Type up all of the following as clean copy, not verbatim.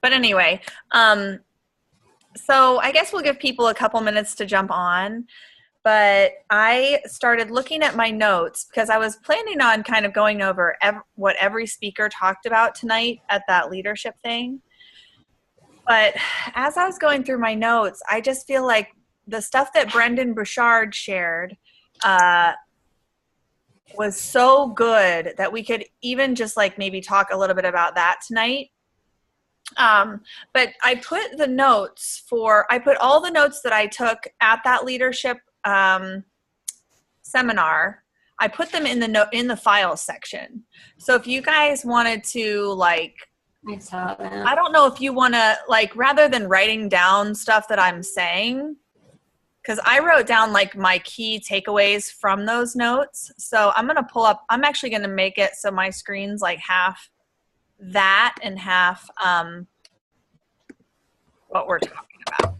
But anyway, so I guess we'll give people a couple minutes to jump on. But I started looking at my notes because I was planning on kind of going over what every speaker talked about tonight at that leadership thing. But as I was going through my notes, I just feel like the stuff that Brendon Burchard shared was so good that we could even just like maybe talk a little bit about that tonight. But I put all the notes that I took at that leadership seminar. I put them in the files section. So if you guys wanted to like, I saw that. I don't know if you want to like, rather than writing down stuff that I'm saying, because I wrote down like my key takeaways from those notes. So I'm going to I'm actually going to make it so my screen's like half that and half what we're talking about.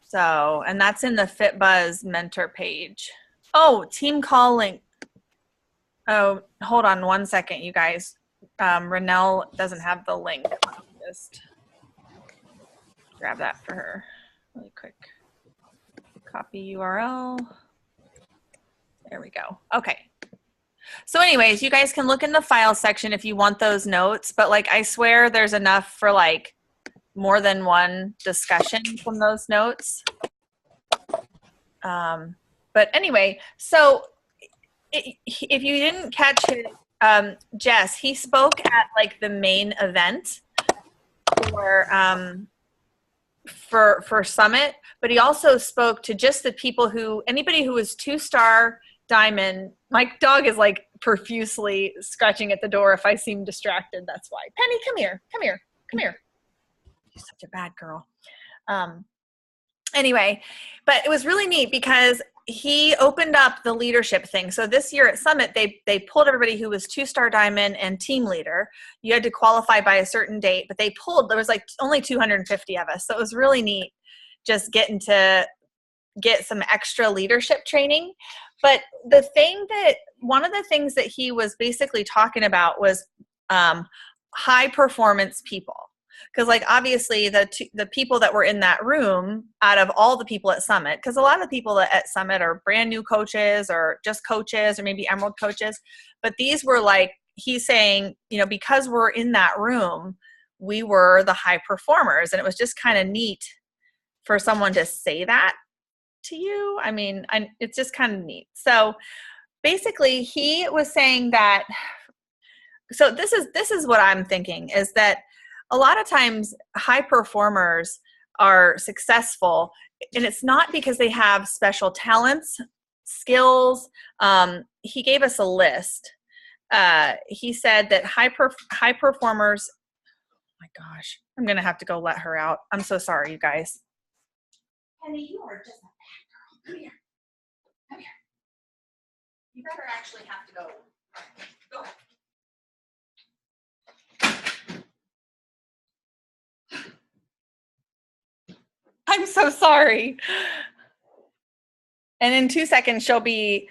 So, and that's in the FitBuzz mentor page. Oh, team call link. Oh, hold on one second, you guys. Renelle doesn't have the link. I'll just grab that for her really quick. Copy URL. There we go. Okay. So anyways, you guys can look in the file section if you want those notes, but like I swear there's enough for like more than one discussion from those notes. But anyway, so if you didn't catch it, Jess, he spoke at like the main event for Summit, but he also spoke to just the people anybody who was 2-star diamond. My dog is like profusely scratching at the door. If I seem distracted, that's why. Penny, come here, come here, come here. You're such a bad girl. Anyway, but it was really neat because he opened up the leadership thing. So this year at Summit, they pulled everybody who was 2-star diamond and team leader. You had to qualify by a certain date, but there was like only 250 of us. So it was really neat just getting to get some extra leadership training. But one of the things that he was basically talking about was high performance people. Because like obviously the people that were in that room out of all the people at Summit, because a lot of the people at Summit are brand new coaches or just coaches or maybe Emerald coaches, but these were like, he's saying, because we're in that room, we were the high performers. And it was just kind of neat for someone to say that to you. I mean, it's just kind of neat. So basically he was saying that, so this is what I'm thinking is that a lot of times high performers are successful, and it's not because they have special talents, skills. He gave us a list. He said that high performers, oh my gosh, I'm going to have to go let her out. I'm so sorry, you guys. Penny, you are just a bad girl. Come here. Come here. You better actually have to go. Go ahead. I'm so sorry. And in 2 seconds, she'll be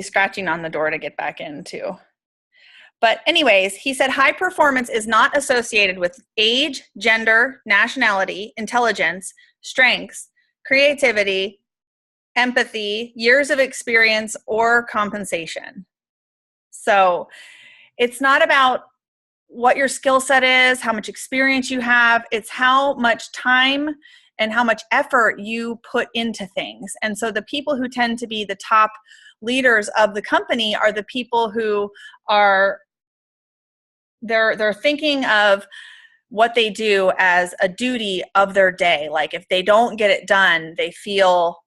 scratching on the door to get back in too. But anyways, he said high performance is not associated with age, gender, nationality, intelligence, strengths, creativity, empathy, years of experience, or compensation. So it's not about what your skill set is, how much experience you have. It's how much time and how much effort you put into things. And so the people who tend to be the top leaders of the company are the people who are, they're thinking of what they do as a duty of their day. Like if they don't get it done, they feel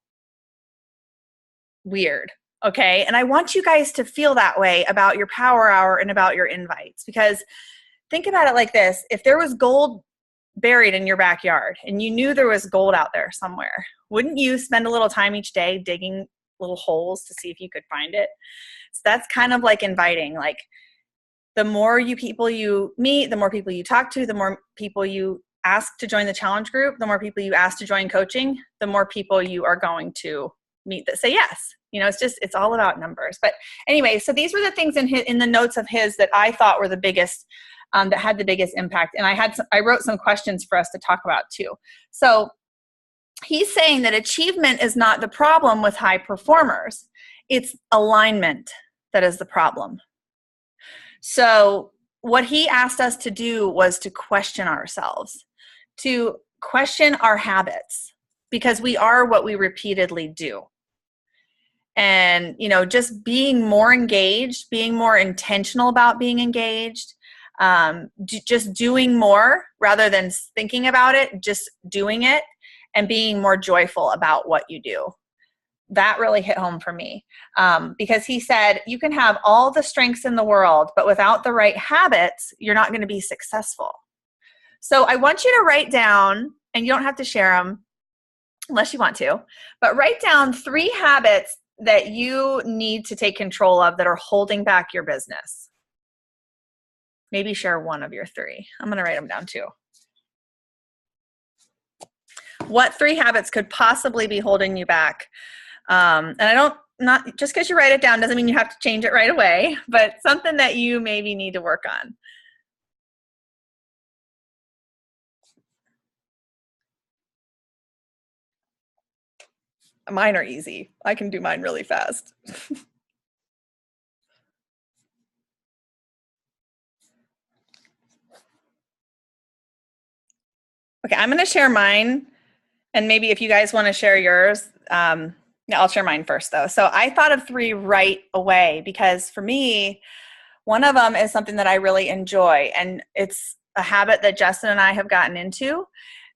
weird. Okay. And I want you guys to feel that way about your power hour and about your invites, because think about it like this. If there was gold buried in your backyard and you knew there was gold out there somewhere, wouldn't you spend a little time each day digging little holes to see if you could find it? So that's kind of like inviting. Like the more people you meet, the more people you talk to, the more people you ask to join the challenge group, the more people you ask to join coaching, the more people you are going to meet that say yes. It's all about numbers. But anyway, so these were the things in the notes of his that I thought were the biggest that had the biggest impact. And I wrote some questions for us to talk about too. So he's saying that achievement is not the problem with high performers. It's alignment that is the problem. So what he asked us to do was to question ourselves, to question our habits, because we are what we repeatedly do. And, just being more engaged, being more intentional about being engaged, just doing more rather than thinking about it, just doing it and being more joyful about what you do. That really hit home for me, because he said, you can have all the strengths in the world, but without the right habits, you're not going to be successful. So I want you to write down, and you don't have to share them unless you want to, but write down 3 habits that you need to take control of that are holding back your business. Maybe share one of your 3. I'm going to write them down too. What 3 habits could possibly be holding you back? And not just because you write it down doesn't mean you have to change it right away, but something that you maybe need to work on. Mine are easy. I can do mine really fast. Okay, I'm going to share mine, and maybe if you guys want to share yours, I'll share mine first though. So I thought of 3 right away, because for me, one of them is something that I really enjoy, and it's a habit that Justin and I have gotten into,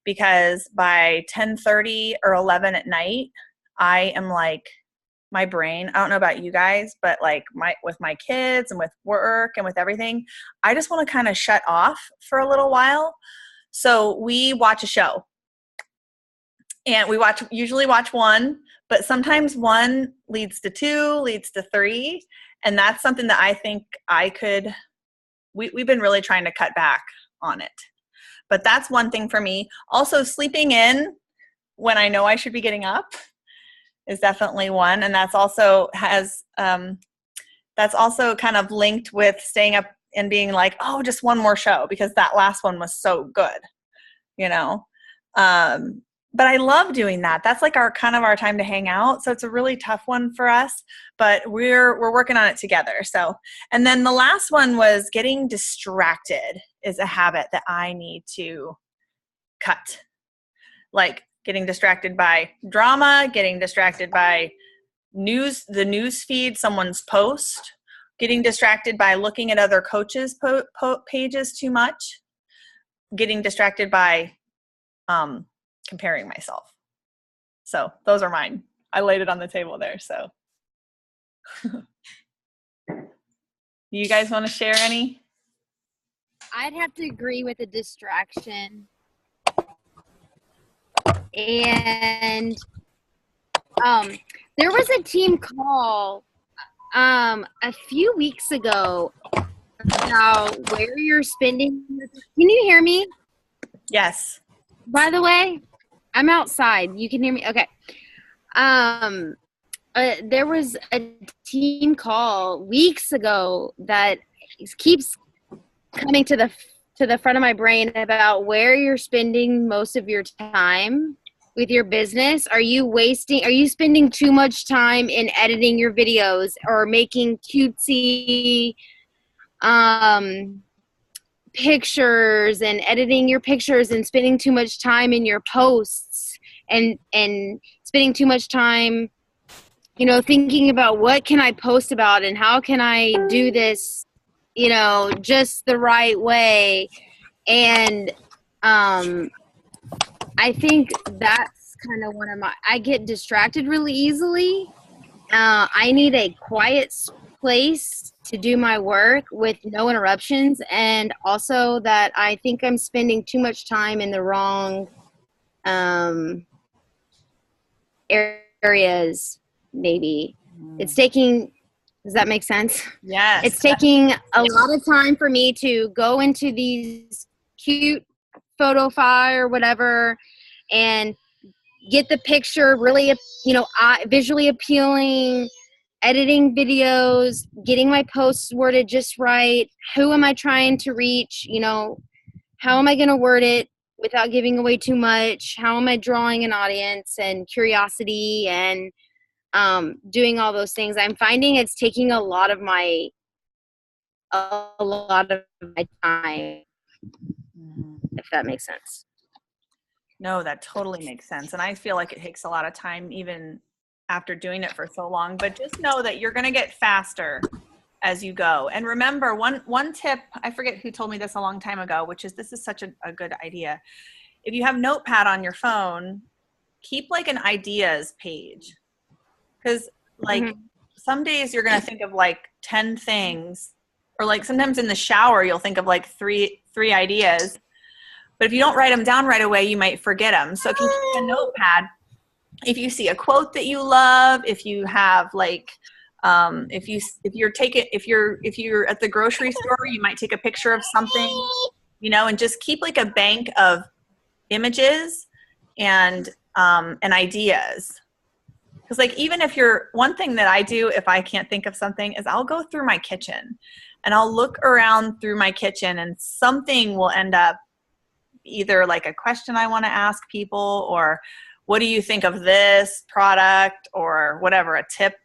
because by 10:30 or 11 at night, I am like, my brain, I don't know about you guys, but like with my kids and with work and with everything, I just want to kind of shut off for a little while. So we watch a show, and we usually watch one, but sometimes one leads to 2, leads to 3. And that's something that I think we've been really trying to cut back on it. But that's one thing for me. Also, sleeping in when I know I should be getting up is definitely one. And that's also kind of linked with staying up and being like, oh, just one more show, because that last one was so good, But I love doing that. That's like our time to hang out. So it's a really tough one for us, but we're working on it together. So, and then the last one was getting distracted is a habit that I need to cut. Like getting distracted by drama, getting distracted by the news feed, someone's post, getting distracted by looking at other coaches' pages too much, getting distracted by comparing myself. So those are mine. I laid it on the table there. So you guys want to share any? I'd have to agree with the distraction. And there was a team call a few weeks ago about where you're spending. Can you hear me? Yes. By the way, I'm outside. You can hear me? Okay. There was a team call weeks ago that keeps coming to the front of my brain about where you're spending most of your time with your business. Are you spending too much time in editing your videos or making cutesy pictures and editing your pictures and spending too much time in your posts and spending too much time, thinking about what can I post about and how can I do this, just the right way. And I think that's kind of I get distracted really easily. I need a quiet place to do my work with no interruptions, and also that I think I'm spending too much time in the wrong areas, maybe. It's taking, does that make sense? Yes. It's taking a lot of time for me to go into these cute photo file or whatever and get the picture really, visually appealing, editing videos, getting my posts worded just right. Who am I trying to reach? You know, how am I going to word it without giving away too much? How am I drawing an audience and curiosity and doing all those things? I'm finding it's taking a lot of my time, if that makes sense. No, that totally makes sense. And I feel like it takes a lot of time even after doing it for so long, but just know that you're going to get faster as you go. And remember, one tip, I forget who told me this a long time ago, which is, this is such a good idea. If you have Notepad on your phone, keep like an ideas page. Because like some days you're going to think of like 10 things, or like sometimes in the shower, you'll think of like three ideas. But if you don't write them down right away, you might forget them. So if you keep a notepad, if you see a quote that you love, if you have like, if you're at the grocery store, you might take a picture of something, you know, and just keep like a bank of images and ideas. Because like, even if one thing that I do, if I can't think of something, is I'll go through my kitchen and I'll look around through my kitchen, and something will end up either like a question I want to ask people, or what do you think of this product, or whatever, a tip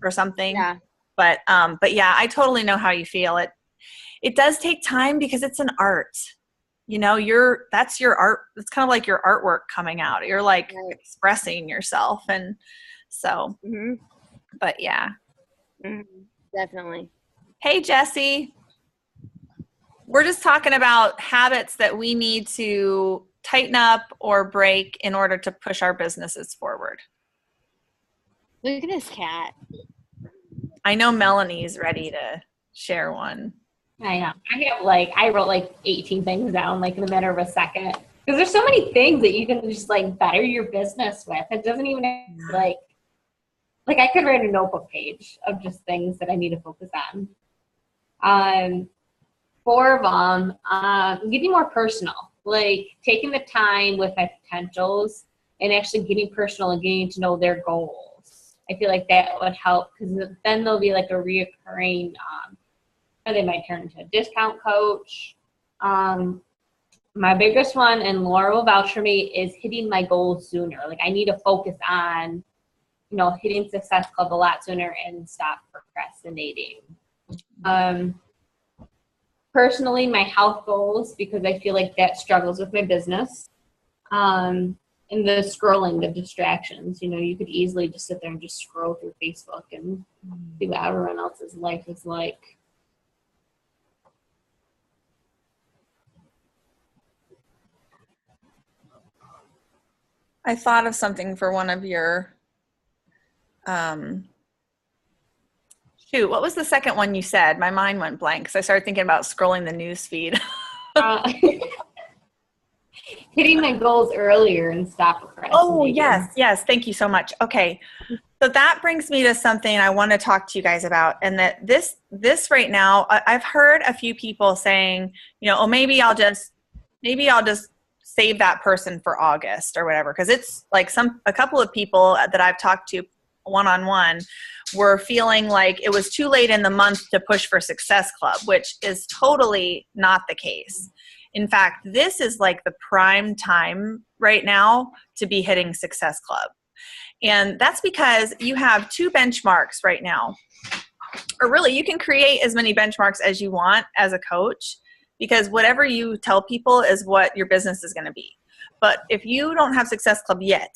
or something. Yeah. But yeah, I totally know how you feel. It does take time because it's an art. You know, that's your art. It's kind of like your artwork coming out. You're like expressing yourself. And so, but yeah. Definitely. Hey, Jessie. We're just talking about habits that we need to tighten up or break in order to push our businesses forward. Look at this cat. I know Melanie's ready to share one. I know. I wrote like 18 things down like in a matter of a second. Because there's so many things that you can just like better your business with. It doesn't even like I could write a notebook page of just things that I need to focus on. 4 of them, getting more personal, like taking the time with my potentials and actually getting personal and getting to know their goals. I feel like that would help, because then they'll be like a reoccurring, or they might turn into a discount coach. My biggest one, and Laura will vouch for me, is hitting my goals sooner. Like I need to focus on, you know, hitting Success Club a lot sooner and stop procrastinating. Personally, my health goals, because I feel like that struggles with my business. And the scrolling, the distractions, you know, you could easily just sit there and just scroll through Facebook and see what everyone else's life is like. I thought of something for one of your, what was the second one you said? My mind went blank because I started thinking about scrolling the news feed. Hitting my goals earlier and stop procrastinating. Oh, yes. Thank you so much. Okay. So that brings me to something I want to talk to you guys about. And that this right now, I've heard a few people saying, you know, oh, maybe I'll just save that person for August or whatever. Because it's like a couple of people that I've talked to one-on-one were feeling like it was too late in the month to push for Success Club, which is totally not the case. In fact, this is like the prime time right now to be hitting Success Club. And that's because you have 2 benchmarks right now. Or really, you can create as many benchmarks as you want as a coach, because whatever you tell people is what your business is going to be. But if you don't have Success Club yet,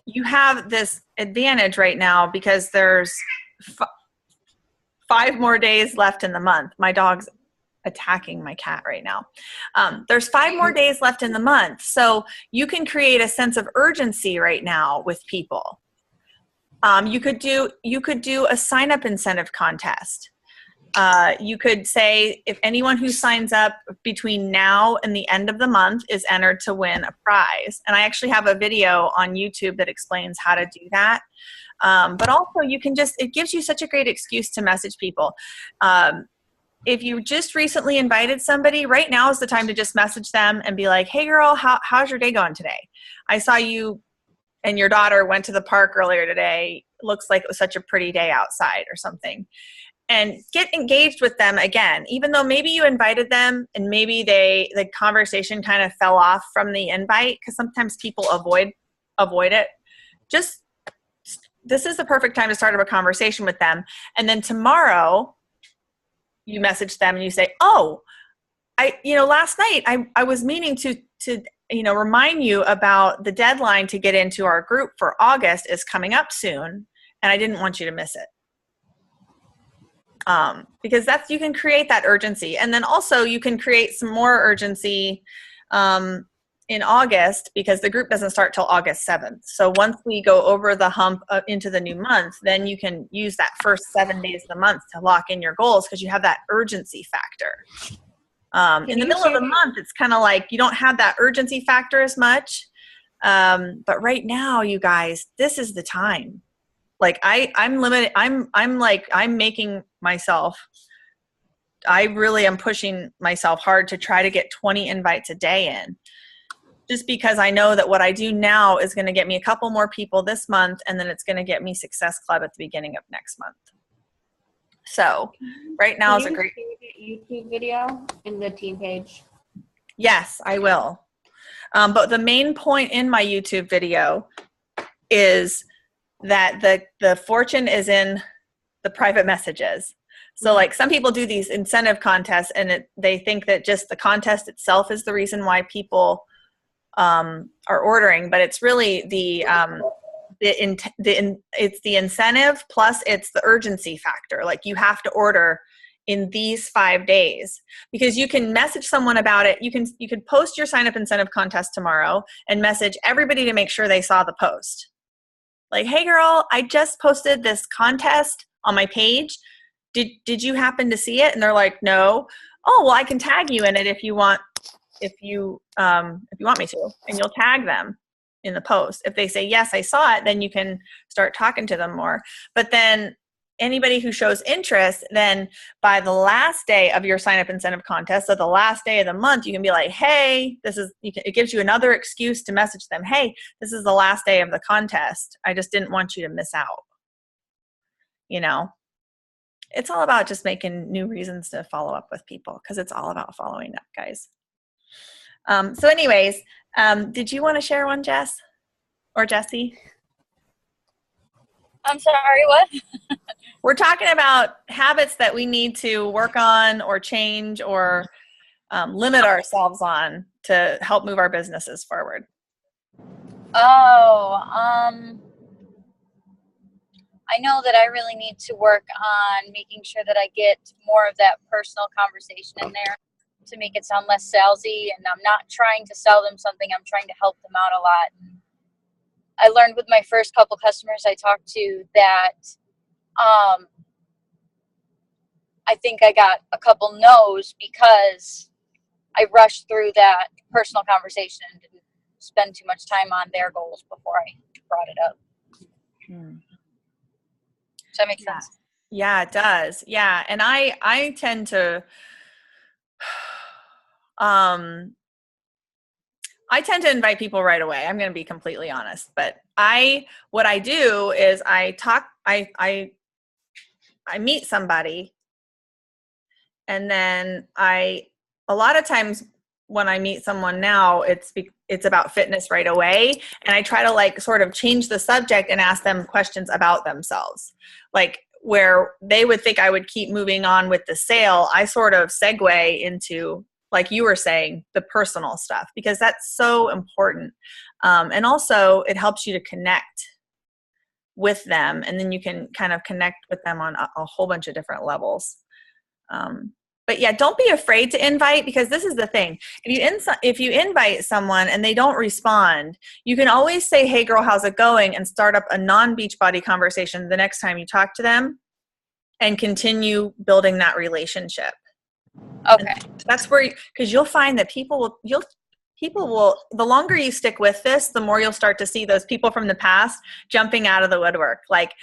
you have this advantage right now because there's 5 more days left in the month. My dog's attacking my cat right now. There's 5 more days left in the month. So you can create a sense of urgency right now with people. You could do a sign-up incentive contest. You could say, if anyone who signs up between now and the end of the month is entered to win a prize. And I actually have a video on YouTube that explains how to do that. But also it gives you such a great excuse to message people. If you just recently invited somebody, right now is the time to just message them and be like, hey girl, how's your day going today? I saw you and your daughter went to the park earlier today. looks like it was such a pretty day outside or something. And get engaged with them again, even though maybe you invited them and maybe the conversation kind of fell off from the invite, because sometimes people avoid it. Just, this is the perfect time to start a conversation with them. And then tomorrow you message them and you say, oh, last night I was meaning to remind you about the deadline to get into our group for August is coming up soon, and I didn't want you to miss it. Because you can create that urgency. And then also you can create some more urgency in August, because the group doesn't start till August 7th. So once we go over the hump into the new month, then you can use that first 7 days of the month to lock in your goals, because you have that urgency factor. In the middle of the month, it's kind of like you don't have that urgency factor as much. But right now, you guys, this is the time. Like I'm limited. I'm making myself, I really am pushing myself hard to try to get 20 invites a day in, just because I know that what I do now is going to get me a couple more people this month, and then it's going to get me Success Club at the beginning of next month. So right now is a great YouTube video in the team page. Yes, I will. But the main point in my YouTube video is that the fortune is in the private messages. So like some people do these incentive contests, and they think that just the contest itself is the reason why people are ordering, but it's really it's the incentive plus it's the urgency factor. Like you have to order in these 5 days, because you can message someone about it. You can post your sign up incentive contest tomorrow and message everybody to make sure they saw the post. Like, hey girl, I just posted this contest on my page. Did you happen to see it? And they're like, no. Oh, well, I can tag you in it if you want me to, and you'll tag them in the post. If they say, yes, I saw it, then you can start talking to them more. But then anybody who shows interest, then by the last day of your sign up incentive contest, so the last day of the month, you can be like, hey, it gives you another excuse to message them. Hey, this is the last day of the contest. I just didn't want you to miss out. It's all about just making new reasons to follow up with people, because it's all about following up, guys. So anyways, did you want to share one, Jess or Jessie? I'm sorry, what? We're talking about habits that we need to work on or change or limit ourselves on to help move our businesses forward. I know that I really need to work on making sure that I get more of that personal conversation in there to make it sound less salesy. And I'm not trying to sell them something. I'm trying to help them out a lot. And I learned with my first couple customers I talked to that I think I got a couple no's because I rushed through that personal conversation and didn't spend too much time on their goals before I brought it up. Does that make sense? Yeah, it does. Yeah. And I tend to invite people right away. I'm going to be completely honest, but what I do is I meet somebody, and then a lot of times when I meet someone now, it's about fitness right away. And I try to sort of change the subject and ask them questions about themselves. Like where they would think I would keep moving on with the sale, I sort of segue into, like you were saying, the personal stuff, because that's so important. And also it helps you to connect with them, and then you can kind of connect with them on a whole bunch of different levels. But yeah, don't be afraid to invite, because this is the thing. If you invite someone and they don't respond, you can always say, hey girl, how's it going? And start up a non-Beachbody conversation the next time you talk to them and continue building that relationship. Okay. And that's where, because you'll find that people will, the longer you stick with this, the more you'll start to see those people from the past jumping out of the woodwork. Like,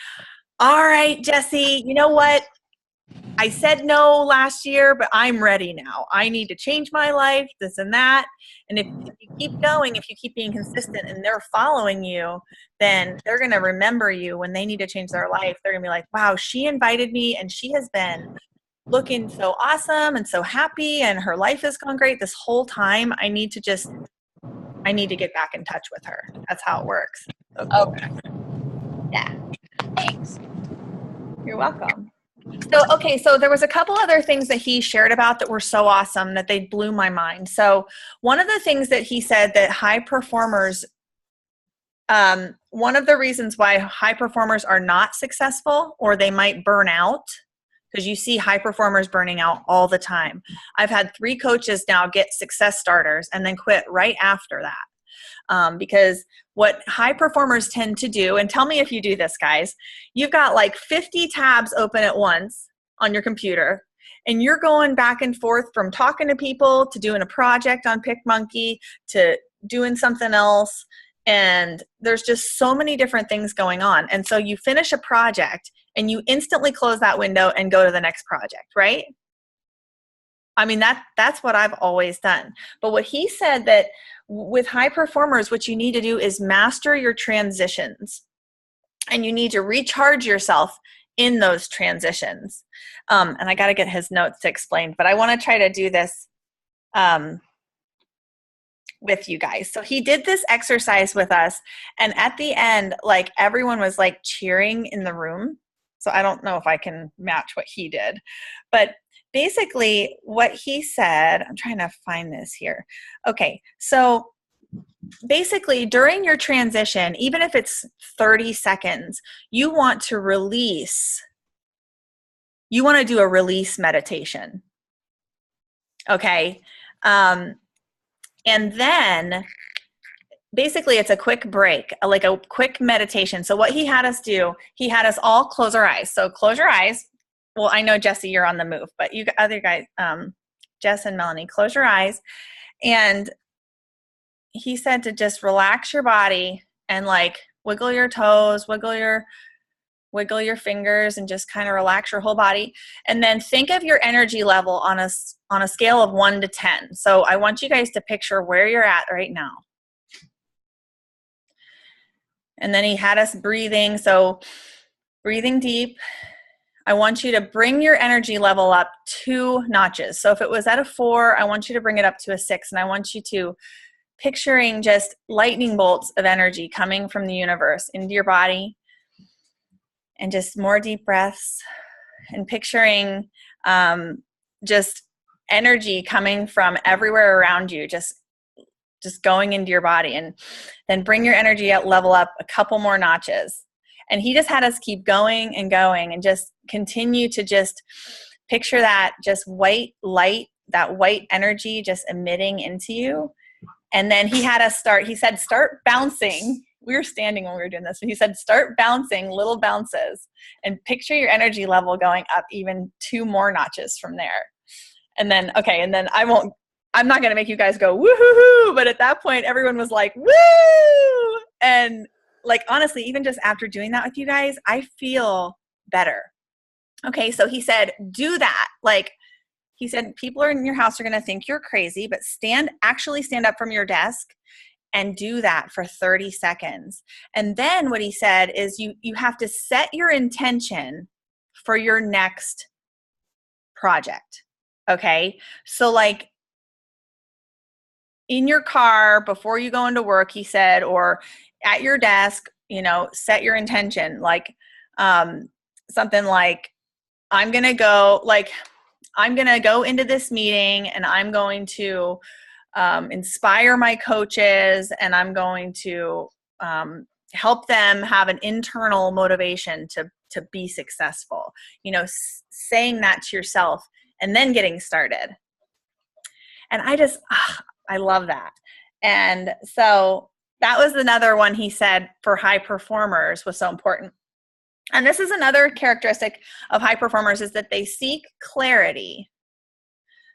all right, Jessie, you know what? I said no last year, but I'm ready now. I need to change my life, this and that. And if you keep going, if you keep being consistent and they're following you, then they're going to remember you when they need to change their life. They're going to be like, wow, she invited me and she has been looking so awesome and so happy and her life has gone great this whole time. I need to get back in touch with her. That's how it works. So cool. Okay. Yeah. Thanks. You're welcome. So there was a couple other things that he shared about that were so awesome that they blew my mind. So one of the things that he said that high performers, one of the reasons why high performers are not successful or they might burn out, because you see high performers burning out all the time. I've had 3 coaches now get success starters and then quit right after that. Because what high performers tend to do, and tell me if you do this, guys, you've got like 50 tabs open at once on your computer, and you're going back and forth from talking to people to doing a project on PicMonkey to doing something else. And there's just so many different things going on. And so you finish a project and you instantly close that window and go to the next project, right? I mean, that's what I've always done. But what he said that with high performers, what you need to do is master your transitions. And you need to recharge yourself in those transitions. And I got to get his notes to explain, but I want to try to do this with you guys. So he did this exercise with us. And at the end, like everyone was like cheering in the room. So I don't know if I can match what he did. But basically what he said, I'm trying to find this here. Okay, so basically during your transition, even if it's 30 seconds, you want to release. You want to do a release meditation. Okay. And then basically it's a quick break, like a quick meditation. So what he had us do, he had us all close our eyes. So close your eyes. Well, I know, Jesse, you're on the move, but you other guys, Jess and Melanie, close your eyes. And he said to just relax your body and like wiggle your toes, wiggle your fingers, and just kind of relax your whole body. And then think of your energy level on a scale of 1 to 10. So I want you guys to picture where you're at right now. And then he had us breathing. So breathing deep. I want you to bring your energy level up 2 notches. So if it was at a 4, I want you to bring it up to a 6. And I want you to picturing just lightning bolts of energy coming from the universe into your body. And just more deep breaths. And picturing just energy coming from everywhere around you, just going into your body. And then bring your energy level up a couple more notches. And he just had us keep going and going and just continue to just picture that just white light, that white energy just emitting into you. And then he had us he said, start bouncing. We were standing when we were doing this. But he said, start bouncing little bounces and picture your energy level going up even 2 more notches from there. And then, okay, and then I'm not going to make you guys go woo-hoo-hoo, but at that point, everyone was like, woo! And like, honestly, even just after doing that with you guys, I feel better. Okay, so he said, do that. Like, he said, people in your house are going to think you're crazy, but actually stand up from your desk and do that for 30 seconds. And then what he said is you have to set your intention for your next project. Okay, so like in your car before you go into work, he said, or at your desk, set your intention, like something like, I'm going to go into this meeting and I'm going to inspire my coaches and I'm going to help them have an internal motivation to be successful. Saying that to yourself and then getting started. And I love that. And so that was another one he said for high performers was so important. And this is another characteristic of high performers is that they seek clarity.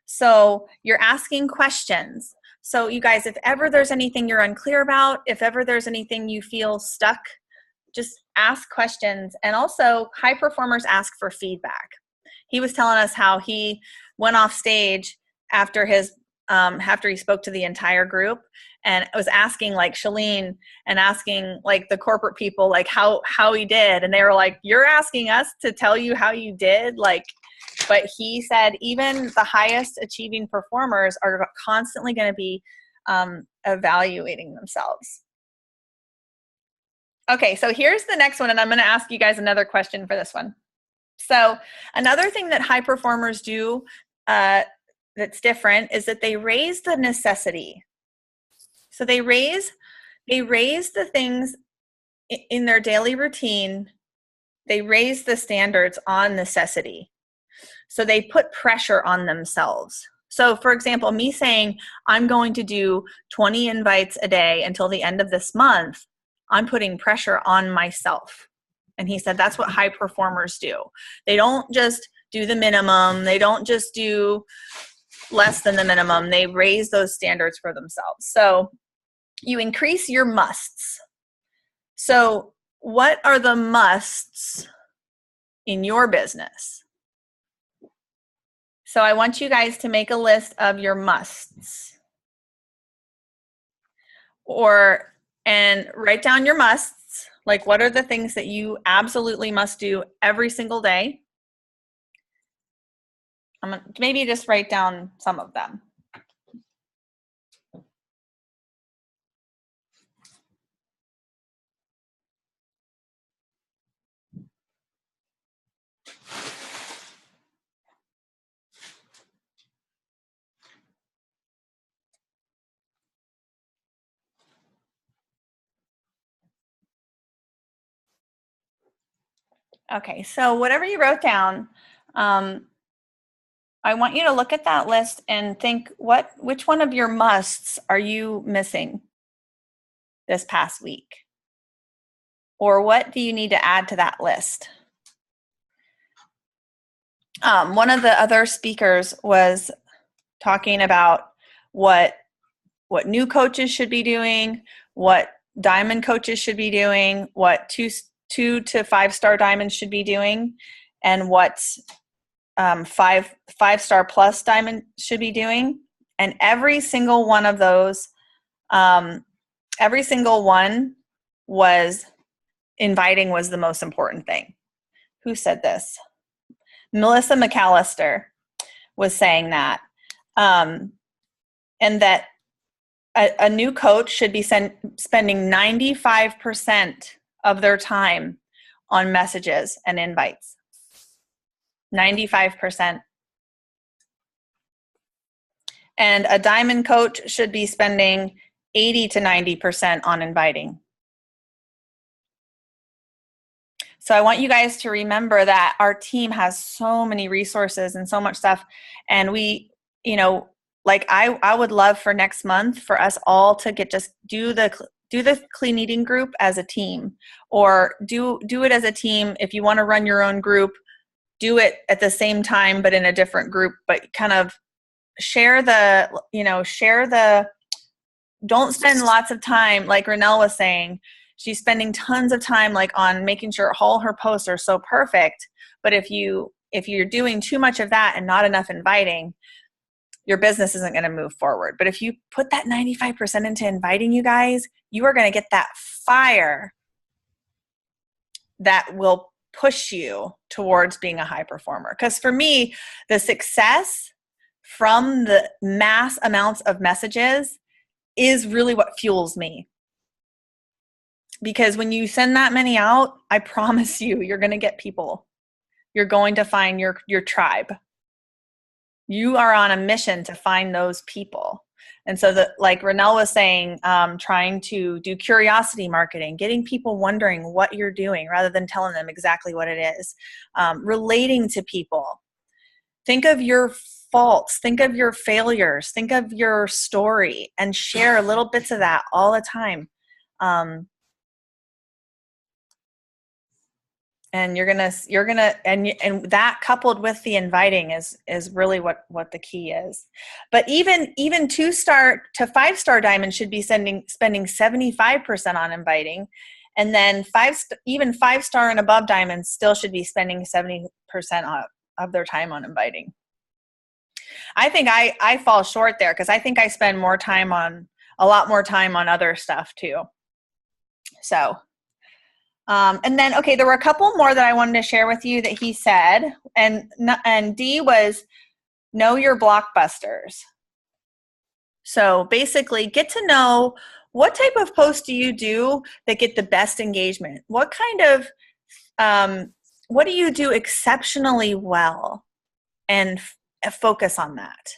So you're asking questions. So you guys, if ever there's anything you're unclear about, if ever there's anything you feel stuck, just ask questions. And also high performers ask for feedback. he was telling us how he went off stage after he spoke to the entire group, and was asking like Shalene and asking like the corporate people like how he did, and they were like, "You're asking us to tell you how you did?" Like, but he said even the highest achieving performers are constantly going to be evaluating themselves. Okay, so here's the next one, and I'm going to ask you guys another question for this one. So another thing that high performers do that's different is that they raise the necessity. So they raise the things in their daily routine. They raise the standards on necessity. So they put pressure on themselves. So for example, me saying I'm going to do 20 invites a day until the end of this month, I'm putting pressure on myself. And he said that's what high performers do. They don't just do the minimum. They don't just do less than the minimum. They raise those standards for themselves. So you increase your musts. So what are the musts in your business? So I want you guys to make a list of your musts. And write down your musts. Like, what are the things that you absolutely must do every single day? Maybe just write down some of them. Okay, so whatever you wrote down, I want you to look at that list and think which one of your musts are you missing this past week? Or what do you need to add to that list? One of the other speakers was talking about what new coaches should be doing, what diamond coaches should be doing, what two to 5-star diamonds should be doing, and what five-star plus diamond should be doing. And every single one of those, every single one was inviting was the most important thing. Who said this? Melissa McAllister was saying that. And that a new coach should be spending 95% of their time on messages and invites. 95%. And a diamond coach should be spending 80 to 90% on inviting. So I want you guys to remember that our team has so many resources and so much stuff. And we, like I would love for next month for us all to do the clean eating group as a team, or do it as a team. If you want to run your own group, do it at the same time, but in a different group, but kind of don't spend lots of time. Like Renelle was saying, she's spending tons of time like on making sure all her posts are so perfect. But if you're doing too much of that and not enough inviting, your business isn't going to move forward. But if you put that 95% into inviting, you guys, you are going to get that fire that will push you towards being a high performer. Because for me, the success from the mass amounts of messages is really what fuels me. Because when you send that many out, I promise you're going to get people. You're going to find your tribe. You are on a mission to find those people. And so like Renelle was saying, trying to do curiosity marketing, getting people wondering what you're doing rather than telling them exactly what it is. Relating to people. Think of your faults, think of your failures, think of your story, and share little bits of that all the time. And and that coupled with the inviting is really what the key is. But even 2-star to 5-star diamond should be spending 75% on inviting, and then even 5-star and above diamonds still should be spending 70% of their time on inviting. I think I fall short there because I think I spend a lot more time on other stuff too. So, and then, okay, there were a couple more that I wanted to share with you that he said, and D was know your blockbusters. So basically get to know what type of posts do you do that get the best engagement? What kind of, what do you do exceptionally well? And focus on that.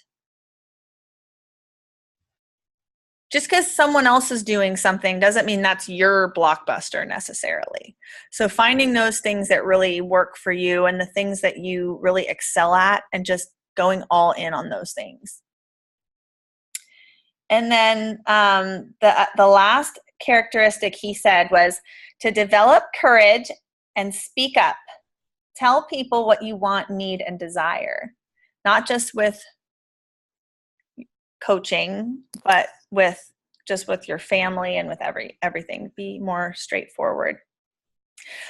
Just because someone else is doing something doesn't mean that's your blockbuster necessarily. So finding those things that really work for you and the things that you really excel at and just going all in on those things. And then the last characteristic he said was to develop courage and speak up. Tell people what you want, need, and desire. Not just with coaching, but with your family and with everything. Be more straightforward.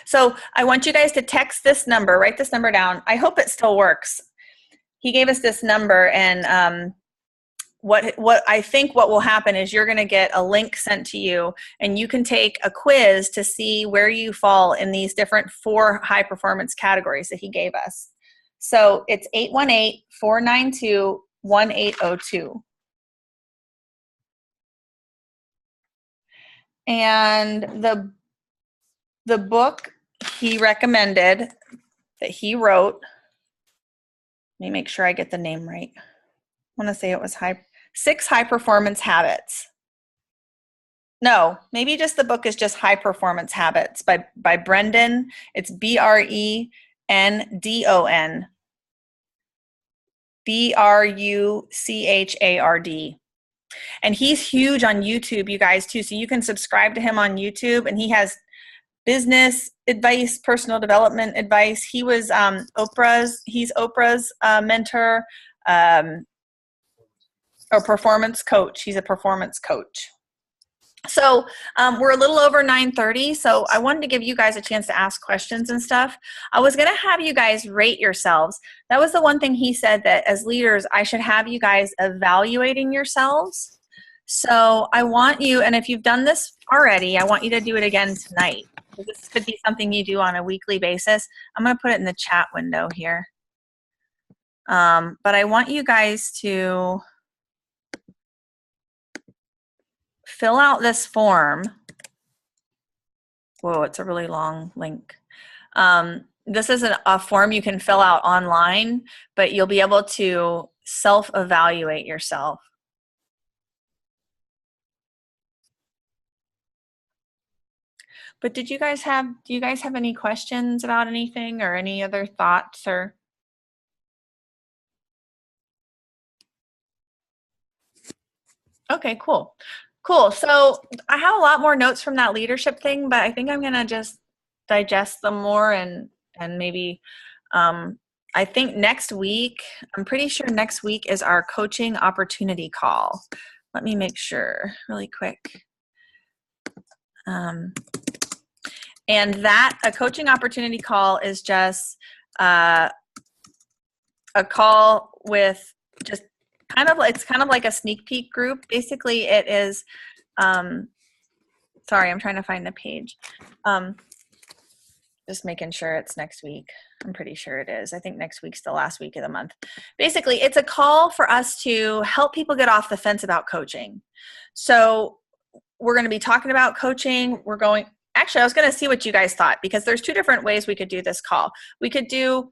So I want you guys to text this number, write this number down. I hope it still works. He gave us this number, and what I think what will happen is you're going to get a link sent to you, and you can take a quiz to see where you fall in these different 4 high performance categories that he gave us. So it's 818-492-1802. And the book he recommended that he wrote, let me make sure I get the name right. I want to say it was 6 High Performance Habits. No, maybe just the book is just High Performance Habits by Brendon. It's Brendon. Bruchard. And he's huge on YouTube, you guys, too. So you can subscribe to him on YouTube, and he has business advice, personal development advice. He was he's Oprah's mentor, or performance coach. He's a performance coach. So we're a little over 9:30, so I wanted to give you guys a chance to ask questions and stuff. I was going to have you guys rate yourselves. That was the one thing he said, that as leaders, I should have you guys evaluating yourselves. So I want you, and if you've done this already, I want you to do it again tonight. This could be something you do on a weekly basis. I'm going to put it in the chat window here. But I want you guys to fill out this form. Whoa, it's a really long link. This is a form you can fill out online, but you'll be able to self-evaluate yourself. But do you guys have any questions about anything or any other thoughts or? Okay, cool. Cool. So I have a lot more notes from that leadership thing, but I think I'm going to just digest them more and maybe, I think next week, I'm pretty sure next week is our coaching opportunity call. Let me make sure really quick. And that a coaching opportunity call is just a call with just it's kind of like a sneak peek group. Basically, it is, sorry, I'm trying to find the page. Just making sure it's next week. I'm pretty sure it is. I think next week's the last week of the month. Basically, it's a call for us to help people get off the fence about coaching. So we're going to be talking about coaching. Actually, I was going to see what you guys thought, because there's 2 different ways we could do this call. We could do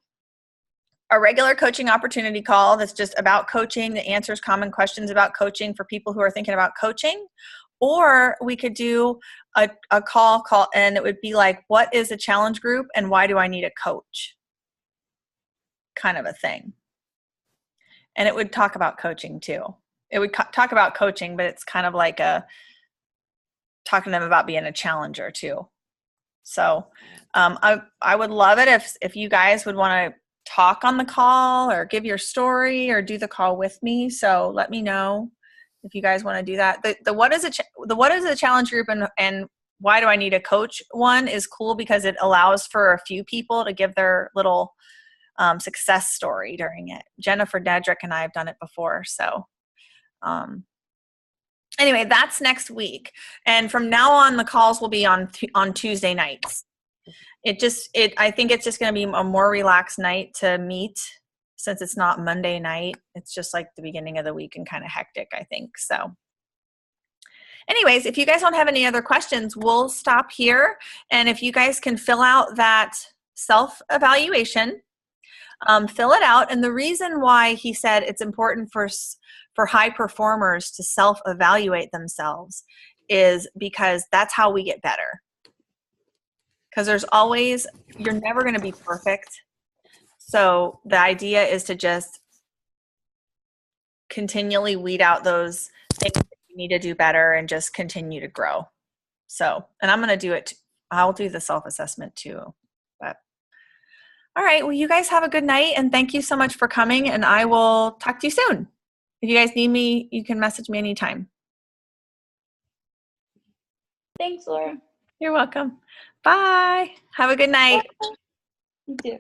a regular coaching opportunity call that's just about coaching, that answers common questions about coaching for people who are thinking about coaching. Or we could do a call, and it would be like, what is a challenge group and why do I need a coach? Kind of a thing. And it would talk about coaching too. It would talk about coaching, but it's kind of like talking to them about being a challenger too. So I would love it if you guys would want to talk on the call or give your story or do the call with me. So let me know if you guys want to do that. The what is a challenge group and why do I need a coach one is cool, because it allows for a few people to give their little success story during it. Jennifer Dedrick and I have done it before. So anyway, that's next week. And from now on, the calls will be on Tuesday nights. I think it's just going to be a more relaxed night to meet, since it's not Monday night. It's just like the beginning of the week and kind of hectic, I think. So anyways, if you guys don't have any other questions, we'll stop here. And if you guys can fill out that self-evaluation, fill it out. And the reason why he said it's important for high performers to self-evaluate themselves is because that's how we get better. Because you're never going to be perfect. So the idea is to just continually weed out those things that you need to do better and just continue to grow. So, and I'm going to do it. I'll do the self-assessment too. But all right. Well, you guys have a good night, and thank you so much for coming, and I will talk to you soon. If you guys need me, you can message me anytime. Thanks, Laura. You're welcome. Bye. Have a good night. You too.